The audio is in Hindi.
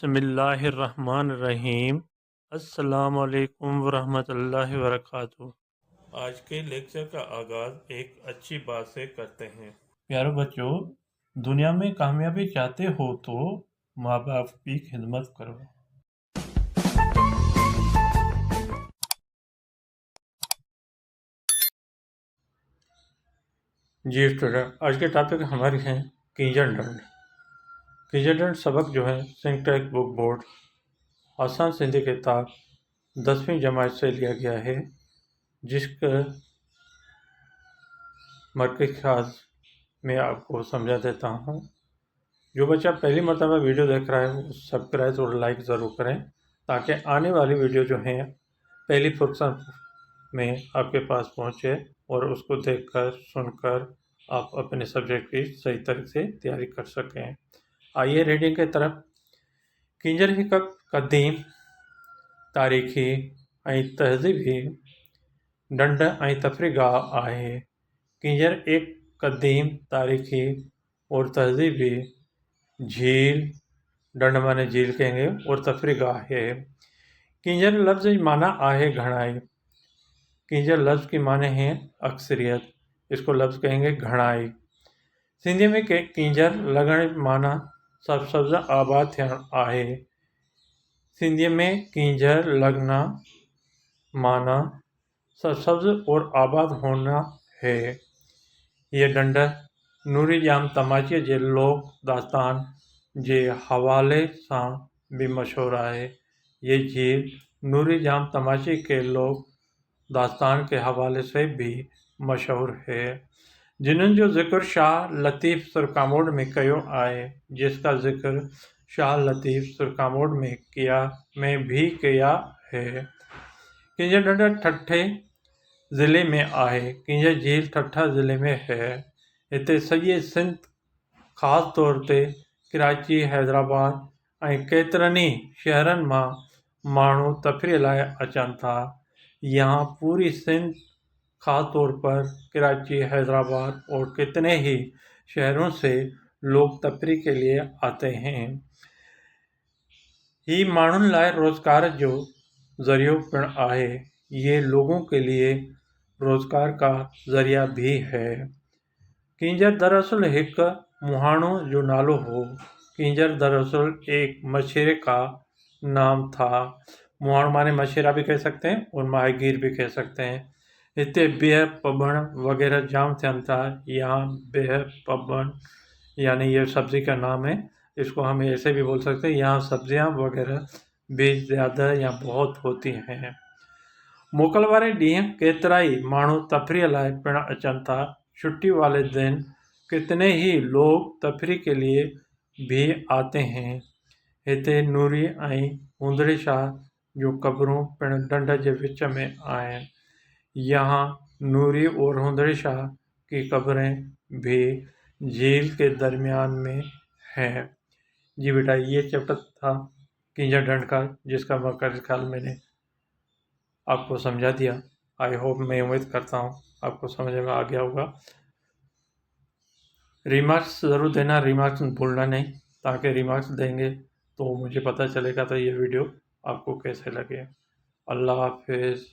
बिस्मिल्लाहिर्रहमानिर्रहीम। अस्सलामुअलैकुम वरहमतुल्लाहि वबरकातुहू। आज के लेक्चर का आगाज़ एक अच्छी बात से करते हैं। प्यारे बच्चों, दुनिया में कामयाबी चाहते हो तो माँ बाप की खिदमत करो। जी स्टूडेंट, आज के टॉपिक हमारे हैं कीजन दंड। कीजन दंड सबक जो है सिंटेक्स बुक बोर्ड आसान सिंधी किताब 10वीं जमात से लिया गया है, जिसका मरकज़ ख्याल मैं आपको समझा देता हूँ। जो बच्चा पहली मरतबा वीडियो देख रहा है वो सब्सक्राइब और लाइक ज़रूर करें, ताकि आने वाली वीडियो जो है पहली फुर्सत में आपके पास पहुँचे और उसको देखकर सुनकर आप अपने सब्जेक्ट की सही तरह से तैयारी कर सकें। आइए रीडिंग की तरफ। किंजर हिकु क़दीम तारीख़ी ऐं तहज़ीबी ढंढ ऐं तफ़रीगाह आहे। किंजर एक क़दीम तारीख़ी और तहज़ीबी झील, ढंढ माने झील कहेंगे, और तफ़रीगाह है। किंजर लफ्ज़ की माना आहे घणाई। किंजर लफ्ज़ की माने है अक्सरियत, इसको लफ्ज़ कहेंगे घणाई। सिंधी में किंजर लॻण माना सरसब्ज़ आबाद थियण आहे। सिंधी में किंजर लगना माना सरसब्ज़ और आबाद होना है। ये ढंढ नूरी जाम तमाचे जे लोक दास्तान जे हवाले सां भी मशहूर है। ये झील नूरी जाम तमाचे के लोक दास्तान के हवाले से भी मशहूर है, जिन्हनि जो ज़िक्र शाह लतीफ़ सुरकामोड में कयो आहे, जिसका ज़िक्र शाह लतीफ़ सुरकामोड में भी किया है। किंजर ढंढ ठट्ठे ज़िले में आहे। किंजर झील ठट्ठा ज़िले में है। हिते सॼे सिंध, ख़ासि तौर ते कराची, हैदराबाद ऐं केतिरनि ई शहरनि मां माण्हू तफ़रीह लाइ अचनि था। यहाँ पूरी सिंध, ख़ास तौर पर कराची, हैदराबाद और कितने ही शहरों से लोग तफरीह के लिए आते हैं। ही माण्हुनि लाइ रोज़गार जो ज़रियो पिण आहे। ये लोगों के लिए रोज़गार का ज़रिया भी है। किंजर दरअसल एक मुहाणो जो नालो हो। किंजर दरअसल एक मछेरे का नाम था। मुहाणो माने मछेरा भी कह सकते हैं और माहीगीर भी कह सकते हैं। हिते बिह पबण वगैरह जाम थियनि था। यहाँ बिह पबण यानी ये सब्ज़ी का नाम है, इसको हम ऐसे भी बोल सकते हैं। यहाँ सब्जियाँ वगैरह भी ज़्यादा या बहुत होती हैं। मोकल वारे ॾींहुं केतिरा ई माण्हू तफरीह लाइ पिण अचनि था। छुट्टी वाले दिन कितने ही लोग तफरीह के लिए भी आते हैं। हिते नूरी ऐं हुंदड़ी शाह जो क़बरूं पिण ढंढ जे विच में आहिनि। यहाँ नूरी और हुंदड़ी शाह की कब्रें भी झील के दरमियान में हैं। जी बेटा, ये चैप्टर था किंजर ढंढ का, जिसका मरकज़ी ख्याल मैंने आपको समझा दिया। आई होप, मैं उम्मीद करता हूँ आपको समझ में आ गया होगा। रिमार्क्स ज़रूर देना, रिमार्क्स भूलना नहीं, ताकि रिमार्क्स देंगे तो मुझे पता चलेगा तो ये वीडियो आपको कैसे लगे। अल्लाह हाफिज़।